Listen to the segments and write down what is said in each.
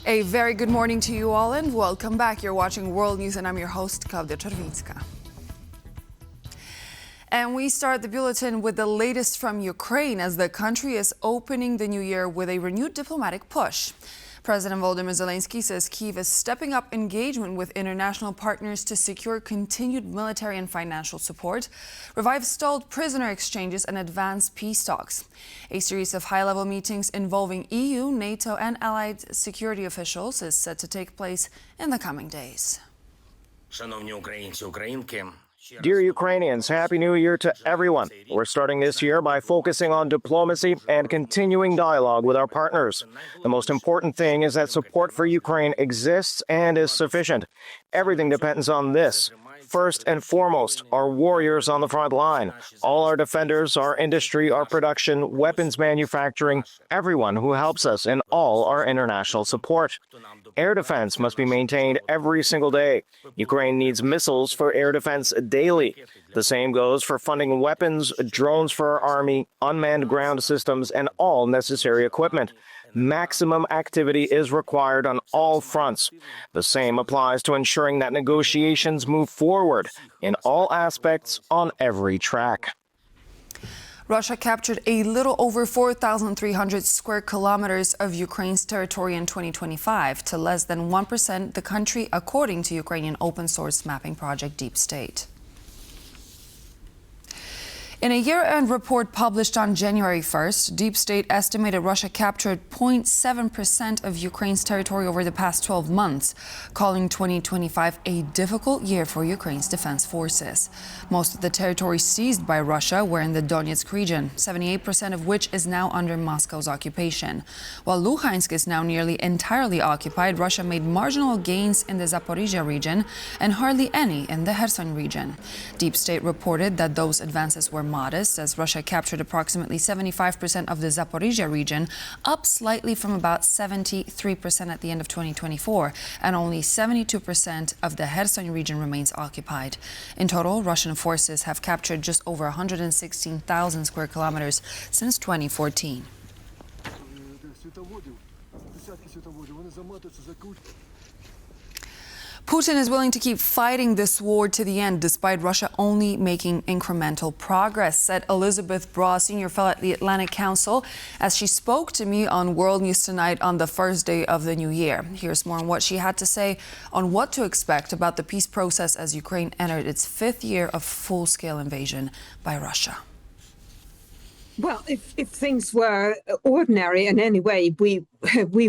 A very good morning to you all and welcome back. You're watching World News and I'm your host, Klaudia Czerwińska. And we start the bulletin with the latest from Ukraine as the country is opening the new year with a renewed diplomatic push. President Volodymyr Zelenskyy says Kyiv is stepping up engagement with international partners to secure continued military and financial support, revive stalled prisoner exchanges and advance peace talks. A series of high-level meetings involving EU, NATO and allied security officials is set to take place in the coming days. Шановні українці, українки. Dear Ukrainians, Happy New Year to everyone. We're starting this year by focusing on diplomacy and continuing dialogue with our partners. The most important thing is that support for Ukraine exists and is sufficient. Everything depends on this. First and foremost, our warriors on the front line. All our defenders, our industry, our production, weapons manufacturing, everyone who helps us in all our international support. Air defense must be maintained every single day. Ukraine needs missiles for air defense daily. The same goes for funding weapons, drones for our army, unmanned ground systems, and all necessary equipment. Maximum activity is required on all fronts. The same applies to ensuring that negotiations move forward in all aspects on every track. Russia captured a little over 4,300 square kilometers of Ukraine's territory in 2025 to less than 1% the country, according to Ukrainian open-source mapping project DeepState. In a year-end report published on January 1st, DeepState estimated Russia captured 0.7% of Ukraine's territory over the past 12 months, calling 2025 a difficult year for Ukraine's defense forces. Most of the territory seized by Russia were in the Donetsk region, 78% of which is now under Moscow's occupation. While Luhansk is now nearly entirely occupied, Russia made marginal gains in the Zaporizhia region and hardly any in the Kherson region. DeepState reported that those advances were modest, as Russia captured approximately 75% of the Zaporizhia region, up slightly from about 73% at the end of 2024, and only 72% of the Kherson region remains occupied. In total, Russian forces have captured just over 116,000 square kilometers since 2014. Putin is willing to keep fighting this war to the end, despite Russia only making incremental progress, said Elizabeth Braw, senior fellow at the Atlantic Council, as she spoke to me on World News Tonight on the first day of the new year. Here's more on what she had to say on what to expect about the peace process as Ukraine entered its fifth year of full-scale invasion by Russia. Well, if things were ordinary in any way, we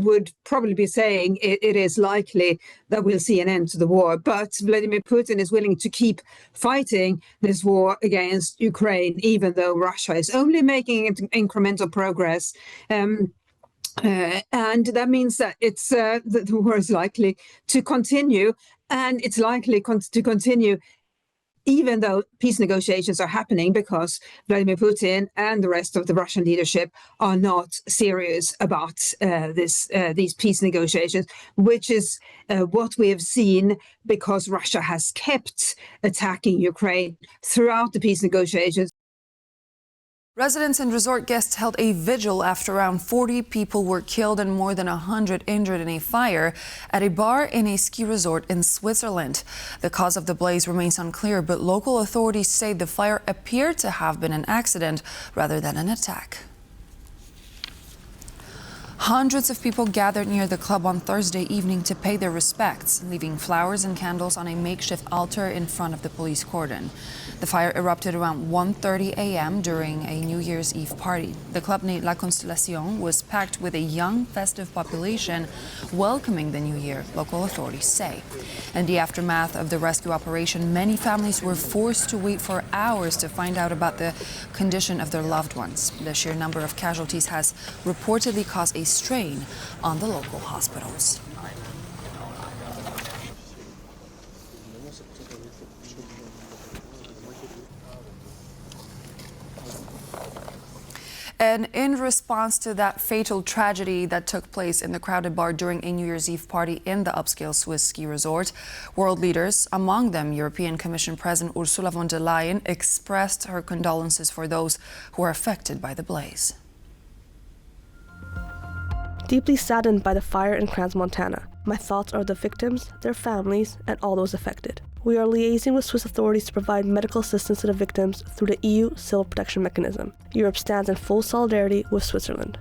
would probably be saying it is likely that we'll see an end to the war. But Vladimir Putin is willing to keep fighting this war against Ukraine, even though Russia is only making incremental progress. And that means that it's the war is likely to continue, and it's likely to continue even though peace negotiations are happening, because Vladimir Putin and the rest of the Russian leadership are not serious about these peace negotiations, which is what we have seen because Russia has kept attacking Ukraine throughout the peace negotiations. Residents and resort guests held a vigil after around 40 people were killed and more than 100 injured in a fire at a bar in a ski resort in Switzerland. The cause of the blaze remains unclear, but local authorities say the fire appeared to have been an accident rather than an attack. Hundreds of people gathered near the club on Thursday evening to pay their respects, leaving flowers and candles on a makeshift altar in front of the police cordon. The fire erupted around 1:30 a.m. during a New Year's Eve party. The club named La Constellation was packed with a young, festive population welcoming the new year, local authorities say. In the aftermath of the rescue operation, many families were forced to wait for hours to find out about the condition of their loved ones. The sheer number of casualties has reportedly caused a strain on the local hospitals. And in response to that fatal tragedy that took place in the crowded bar during a New Year's Eve party in the upscale Swiss ski resort, world leaders, among them European Commission President Ursula von der Leyen, expressed her condolences for those who are affected by the blaze. deeply saddened by the fire in Crans-Montana. My thoughts are with the victims, their families, and all those affected. We are liaising with Swiss authorities to provide medical assistance to the victims through the EU Civil Protection Mechanism. Europe stands in full solidarity with Switzerland.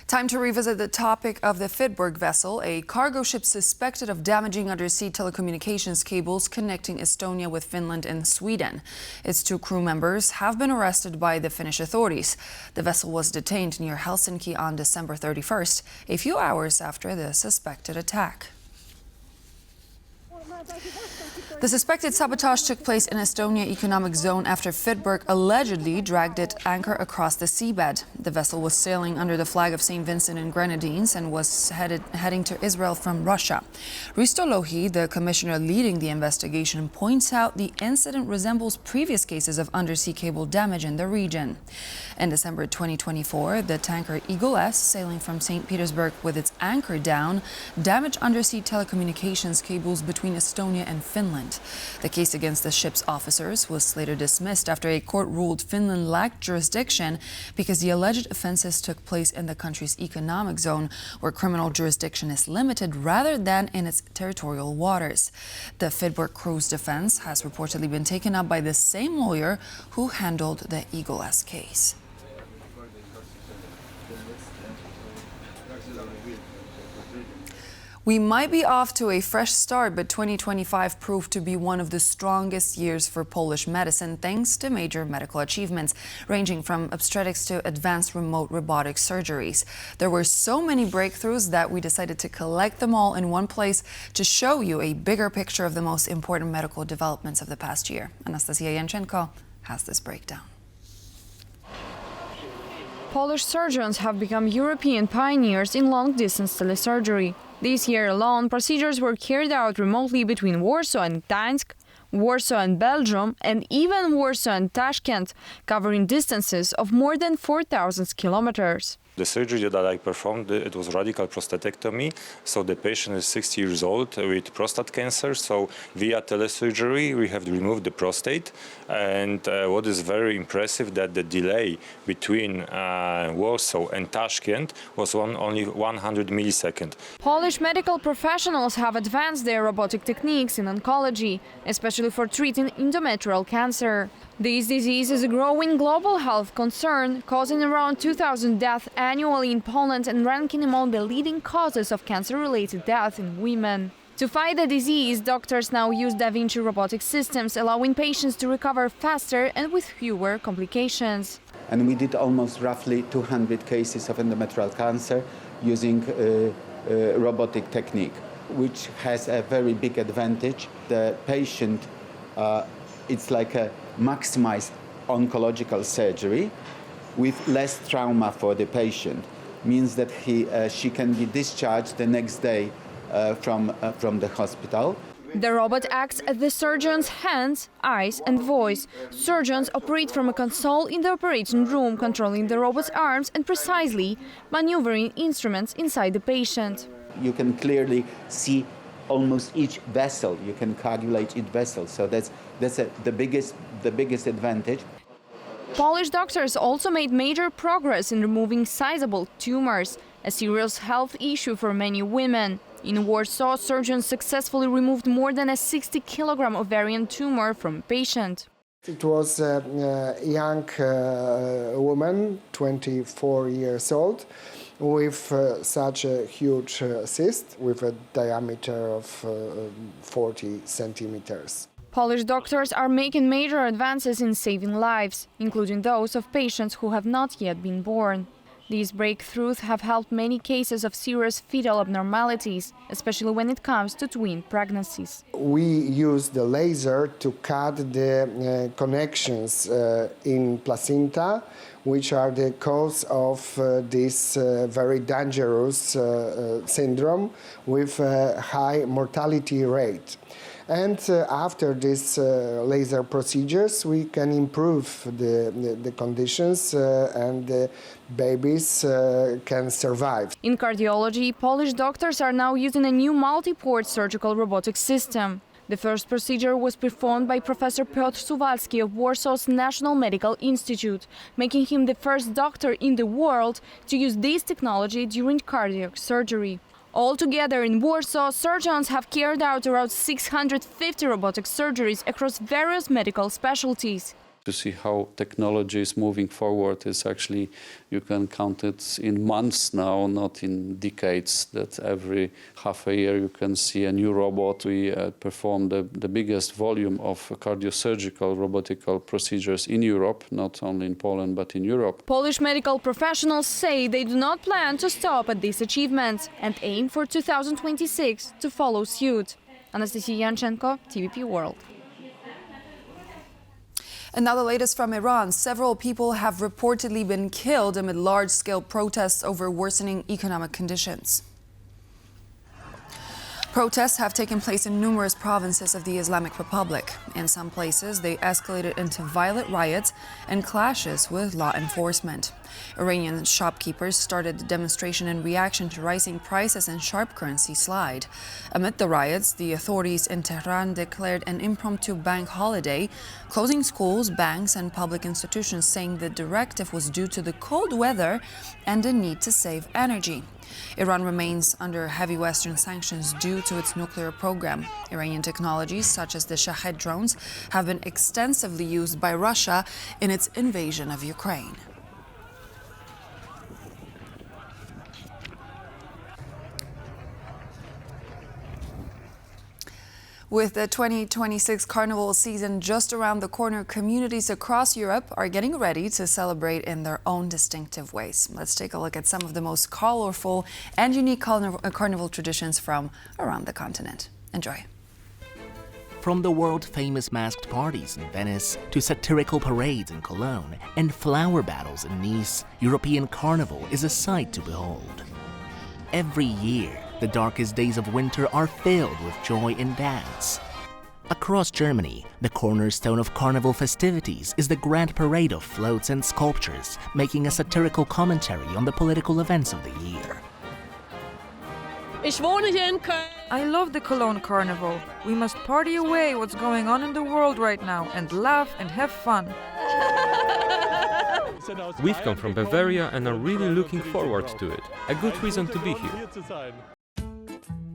Time to revisit the topic of the Fidberg vessel, a cargo ship suspected of damaging undersea telecommunications cables connecting Estonia with Finland and Sweden. Its 2 crew members have been arrested by the Finnish authorities. The vessel was detained near Helsinki on December 31st, a few hours after the suspected attack. The suspected sabotage took place in Estonia Economic Zone after Fidberg allegedly dragged its anchor across the seabed. The vessel was sailing under the flag of St. Vincent and Grenadines and was heading to Israel from Russia. Risto Lohi, the commissioner leading the investigation, points out the incident resembles previous cases of undersea cable damage in the region. In December 2024, the tanker Eagle S, sailing from St. Petersburg with its anchor down, damaged undersea telecommunications cables between Estonia and Finland. The case against the ship's officers was later dismissed after a court ruled Finland lacked jurisdiction because the alleged offences took place in the country's economic zone, where criminal jurisdiction is limited rather than in its territorial waters. The Fidberg crew's defence has reportedly been taken up by the same lawyer who handled the Eagle S case. We might be off to a fresh start, but 2025 proved to be one of the strongest years for Polish medicine, thanks to major medical achievements, ranging from obstetrics to advanced remote robotic surgeries. There were so many breakthroughs that we decided to collect them all in one place to show you a bigger picture of the most important medical developments of the past year. Anastasia Yanchenko has this breakdown. Polish surgeons have become European pioneers in long-distance telesurgery. This year alone, procedures were carried out remotely between Warsaw and Donetsk, Warsaw and Belgium, and even Warsaw and Tashkent, covering distances of more than 4,000 kilometers. The surgery that I performed, it was radical prostatectomy. So the patient is 60 years old with prostate cancer. So via telesurgery, we have removed the prostate. And what is very impressive, that the delay between Warsaw and Tashkent was only 100 milliseconds. Polish medical professionals have advanced their robotic techniques in oncology, especially for treating endometrial cancer. This disease is a growing global health concern, causing around 2,000 deaths annually in Poland and ranking among the leading causes of cancer-related death in women. To fight the disease, doctors now use Da Vinci robotic systems, allowing patients to recover faster and with fewer complications. And we did almost roughly 200 cases of endometrial cancer using robotic technique, which has a very big advantage. The patient, it's like a maximized oncological surgery with less trauma for the patient. Means that she can be discharged the next day from the hospital. The robot acts as the surgeon's hands, eyes and voice. Surgeons operate from a console in the operating room, controlling the robot's arms and precisely maneuvering instruments inside the patient. You can clearly see almost each vessel. You can calculate each vessel. So that's the biggest advantage. Polish doctors also made major progress in removing sizable tumors, a serious health issue for many women. In Warsaw, surgeons successfully removed more than a 60-kilogram ovarian tumor from a patient. It was a young woman, 24 years old, with such a huge cyst with a diameter of 40 centimeters. Polish doctors are making major advances in saving lives, including those of patients who have not yet been born. These breakthroughs have helped many cases of serious fetal abnormalities, especially when it comes to twin pregnancies. We use the laser to cut the connections in placenta, which are the cause of this very dangerous syndrome with a high mortality rate. And after these laser procedures, we can improve the conditions and the babies can survive. In cardiology, Polish doctors are now using a new multi-port surgical robotic system. The first procedure was performed by Professor Piotr Suwalski of Warsaw's National Medical Institute, making him the first doctor in the world to use this technology during cardiac surgery. Altogether in Warsaw, surgeons have carried out around 650 robotic surgeries across various medical specialties. To see how technology is moving forward is actually, you can count it in months now, not in decades, that every half a year you can see a new robot. We perform the biggest volume of cardiosurgical robotical procedures in Europe, not only in Poland, but in Europe. Polish medical professionals say they do not plan to stop at these achievements and aim for 2026 to follow suit. Anastasia Yanchenko, TVP World. And now the latest from Iran. Several people have reportedly been killed amid large-scale protests over worsening economic conditions. Protests have taken place in numerous provinces of the Islamic Republic. In some places, they escalated into violent riots and clashes with law enforcement. Iranian shopkeepers started the demonstration in reaction to rising prices and sharp currency slide. Amid the riots, the authorities in Tehran declared an impromptu bank holiday, closing schools, banks, and public institutions, saying the directive was due to the cold weather and the need to save energy. Iran remains under heavy Western sanctions due to its nuclear program. Iranian technologies, such as the Shahed drones, have been extensively used by Russia in its invasion of Ukraine. With the 2026 carnival season just around the corner, communities across Europe are getting ready to celebrate in their own distinctive ways. Let's take a look at some of the most colorful and unique carnival traditions from around the continent. Enjoy. From the world-famous masked parties in Venice to satirical parades in Cologne and flower battles in Nice, European carnival is a sight to behold. Every year, the darkest days of winter are filled with joy and dance. Across Germany, the cornerstone of carnival festivities is the grand parade of floats and sculptures, making a satirical commentary on the political events of the year. I love the Cologne Carnival. We must party away what's going on in the world right now and laugh and have fun. We've come from Bavaria and are really looking forward to it. A good reason to be here.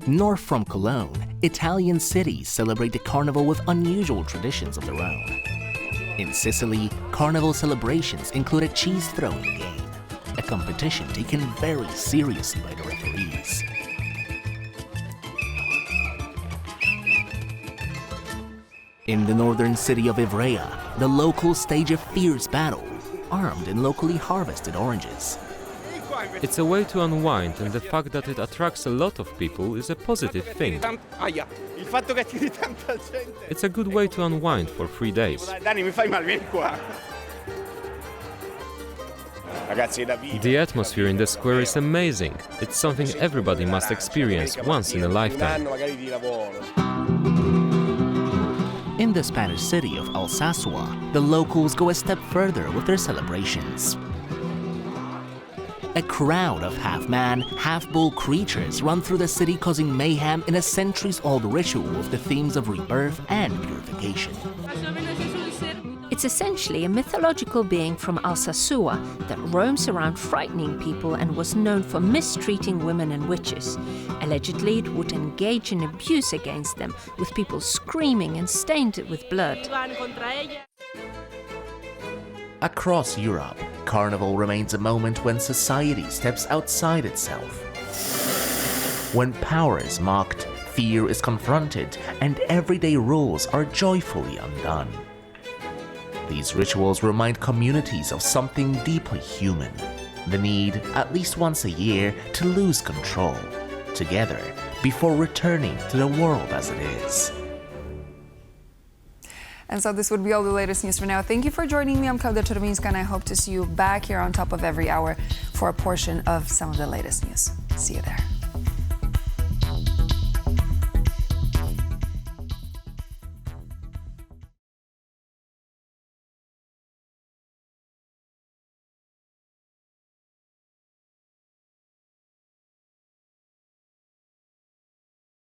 North from Cologne, Italian cities celebrate the carnival with unusual traditions of their own. In Sicily, carnival celebrations include a cheese throwing game, a competition taken very seriously by the referees. In the northern city of Ivrea, the locals stage a fierce battle, armed in locally harvested oranges. It's a way to unwind, and the fact that it attracts a lot of people is a positive thing. It's a good way to unwind for 3 days. The atmosphere in the square is amazing. It's something everybody must experience once in a lifetime. In the Spanish city of Alsasua, the locals go a step further with their celebrations. A crowd of half-man, half-bull creatures run through the city causing mayhem in a centuries-old ritual with the themes of rebirth and purification. It's essentially a mythological being from Alsasua that roams around frightening people and was known for mistreating women and witches. Allegedly, it would engage in abuse against them, with people screaming and stained with blood. Across Europe, carnival remains a moment when society steps outside itself. When power is mocked, fear is confronted, and everyday rules are joyfully undone. These rituals remind communities of something deeply human, the need, at least once a year, to lose control, together, before returning to the world as it is. And so this would be all the latest news for now. Thank you for joining me. I'm Klaudia Czerwińska, and I hope to see you back here on top of every hour for a portion of some of the latest news. See you there.